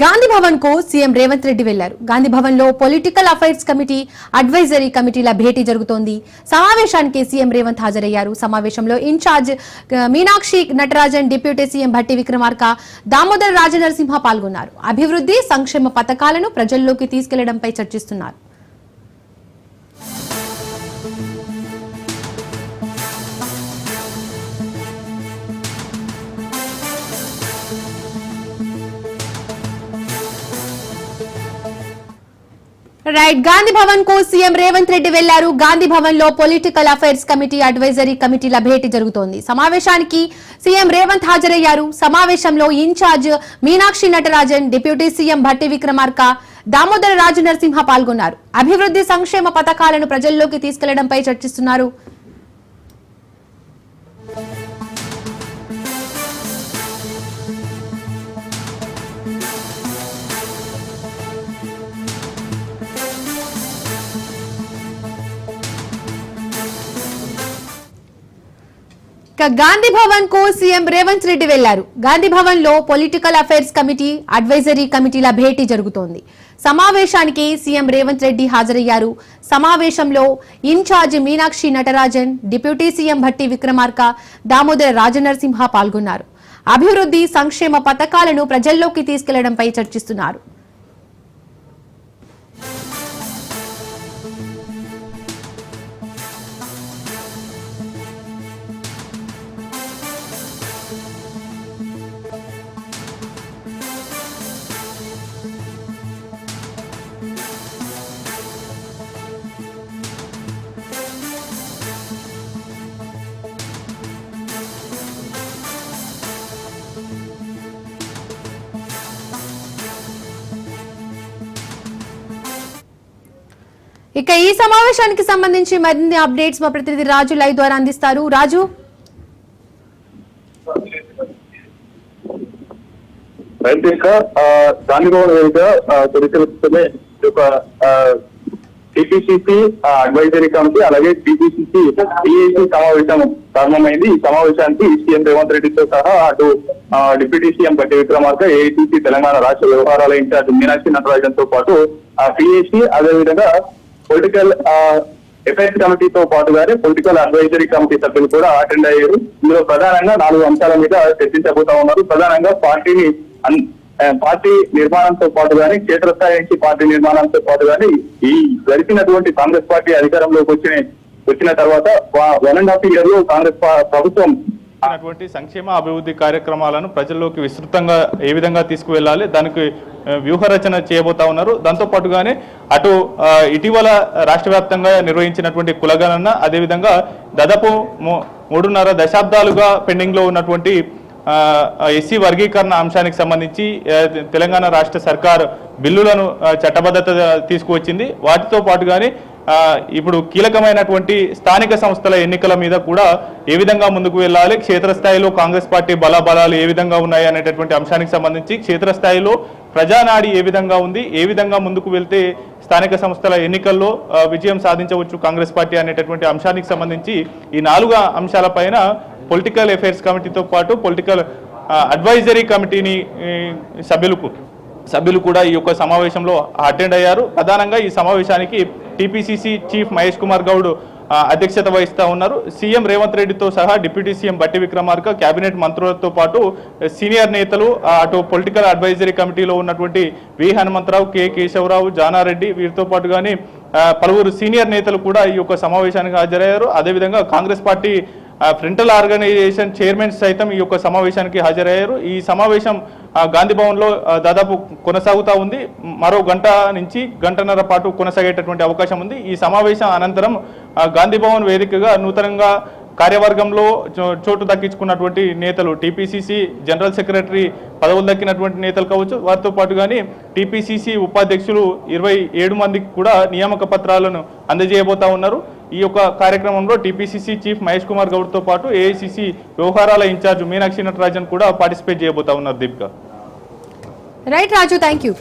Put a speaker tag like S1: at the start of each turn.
S1: గాంధీ భవన్ కు సీఎం రేవంత్ రెడ్డి వెళ్లారు. గాంధీ భవన్ లో పొలిటికల్ అఫైర్స్ కమిటీ, అడ్వైజరీ కమిటీల భేటీ జరుగుతోంది. సమావేశానికి సీఎం రేవంత్ హాజరయ్యారు. సమావేశంలో in charge Meenakshi Natarajan, deputy CM Bhatti Vikramarka, Damodar Rajanarasimha పాల్గొన్నారు. అభివృద్ధి, సంక్షేమ పథకాలను ప్రజల్లోకి తీసుకెళ్లడంపై చర్చిస్తున్నారు. రైట్, గాంధీ భవన్ కు సీఎం రేవంత్ రెడ్డి వెళ్లారు. గాంధీ భవన్ లో పొలిటికల్ అఫైర్స్ కమిటీ, అడ్వైజరీ కమిటీల భేటీ జరుగుతోంది. సమావేశానికి సీఎం రేవంత్ హాజరయ్యారు. సమావేశంలో in charge Meenakshi Natarajan, deputy CM Bhatti Vikramarka, Damodar Rajanarasimha పాల్గొన్నారు. అభివృద్ధి, సంక్షేమ పథకాలను ప్రజల్లోకి తీసుకెళ్లడంపై చర్చిస్తున్నారు. గాంధీ భవన్ కు సీఎం రేవంత్ రెడ్డి వెళ్లారు. గాంధీ భవన్ లో పొలిటికల్ అఫైర్స్ కమిటీ, అడ్వైజరీ కమిటీల భేటీ జరుగుతోంది. సమావేశానికి సీఎం రేవంత్ రెడ్డి హాజరయ్యారు. సమావేశంలో in charge Meenakshi Natarajan, deputy CM Bhatti Vikramarka, Damodar Rajanarasimha పాల్గొన్నారు. అభివృద్ధి, సంక్షేమ పథకాలను ప్రజల్లోకి తీసుకెళ్లడంపై చర్చిస్తున్నారు. ఇక ఈ సమావేశానికి సంబంధించి మరిన్ని అప్డేట్స్ మా ప్రతినిధి రాజు లైవ్ ద్వారా అందిస్తారు. రాజు,
S2: టీపీసీసీ అడ్వైజరీ కమిటీ అలాగే టీపీసీసీ సమావేశం ప్రారంభమైంది. ఈ సమావేశానికి సీఎం రేవంత్ రెడ్డితో సహా అటు deputy CM Bhatti Vikramarka, AICC Telangana రాష్ట్ర వ్యవహారాల ఇన్ఛార్జ్ మీనాక్షి నటరాజన్ తో పాటు పిఏసీ, అదేవిధంగా పొలిటికల్ అఫైర్స్ కమిటీతో పాటుగానే పొలిటికల్ అడ్వైజరీ కమిటీ సభ్యులు కూడా అటెండ్ అయ్యారు. ఇందులో ప్రధానంగా 4 అంశాల మీద చర్చించబోతా ఉన్నారు. ప్రధానంగా పార్టీ నిర్మాణంతో పాటుగానే, క్షేత్రస్థాయి నుంచి పార్టీ నిర్మాణంతో పాటుగానే ఈ గడిచినటువంటి కాంగ్రెస్ పార్టీ అధికారంలోకి వచ్చిన తర్వాత 1.5 year లో కాంగ్రెస్ ప్రభుత్వం
S3: సంక్షేమ అభివృద్ధి కార్యక్రమాలను ప్రజల్లోకి విస్తృతంగా ఏ విధంగా తీసుకువెళ్ళాలి, దానికి వ్యూహరచన చేయబోతా ఉన్నారు. దాంతో పాటుగానే అటు ఇటీవల రాష్ట్ర వ్యాప్తంగా నిర్వహించినటువంటి కులగణన, అదేవిధంగా దాదాపు 3.5 దశాబ్దాలుగా పెండింగ్ లో ఉన్నటువంటి ఎస్సీ వర్గీకరణ అంశానికి సంబంధించి తెలంగాణ రాష్ట్ర సర్కార్ బిల్లులను చట్టబద్ధత తీసుకువచ్చింది. వాటితో పాటుగానే ఇప్పుడు కీలకమైనటువంటి స్థానిక సంస్థల ఎన్నికల మీద కూడా ఏ విధంగా ముందుకు వెళ్ళాలి, క్షేత్రస్థాయిలో కాంగ్రెస్ పార్టీ బలాబలాలు ఏ విధంగా ఉన్నాయి అనేటటువంటి అంశానికి సంబంధించి, క్షేత్రస్థాయిలో ప్రజానాడి ఏ విధంగా ఉంది, ఏ విధంగా ముందుకు వెళ్తే స్థానిక సంస్థల ఎన్నికల్లో విజయం సాధించవచ్చు కాంగ్రెస్ పార్టీ అనేటటువంటి అంశానికి సంబంధించి ఈ 4 అంశాలపైన పొలిటికల్ అఫైర్స్ కమిటీతో పాటు పొలిటికల్ అడ్వైజరీ కమిటీని సభ్యులు కూడా ఈ యొక్క సమావేశంలో అటెండ్ అయ్యారు. ప్రధానంగా ఈ సమావేశానికి టీపీసీసీ చీఫ్ మహేష్ కుమార్ గౌడ్ అధ్యక్షత వహిస్తూ ఉన్నారు. సీఎం రేవంత్ రెడ్డితో సహా deputy CM Bhatti Vikramarka, cabinet మంత్రులతో పాటు సీనియర్ నేతలు, అటు పొలిటికల్ అడ్వైజరీ కమిటీలో ఉన్నటువంటి వి హనుమంతరావు, కె కేశవరావు, జానారెడ్డి, వీరితో పాటుగానే పలువురు సీనియర్ నేతలు కూడా ఈ యొక్క సమావేశానికి హాజరయ్యారు. అదేవిధంగా Congress party frontal organisation chairman సైతం ఈ యొక్క సమావేశానికి హాజరయ్యారు. ఈ సమావేశం గాంధీ భవన్లో దాదాపు కొనసాగుతూ ఉంది. మరో గంట నుంచి గంటన్నర పాటు కొనసాగేటటువంటి అవకాశం ఉంది. ఈ సమావేశం అనంతరం గాంధీ భవన్ వేదికగా నూతనంగా కార్యవర్గంలో చోటు దక్కించుకున్నటువంటి నేతలు, టీపీసీసీ జనరల్ సెక్రటరీ పదవులు దక్కినటువంటి నేతలు కావచ్చు, వారితో పాటుగానే టీపీసీసీ ఉపాధ్యక్షులు 27 మందికి కూడా నియామక పత్రాలను అందజేయబోతా ఉన్నారు. ఈ యొక్క కార్యక్రమంలో టీపీసీసీ చీఫ్ మహేష్ కుమార్ గౌడ్తో పాటు ఏఐసీసీ వ్యవహారాల ఇన్ఛార్జ్ మీనాక్షి నటరాజన్ కూడా పార్టిసిపేట్ చేయబోతా ఉన్నారు. Deepika.
S1: Right Raju, thank you.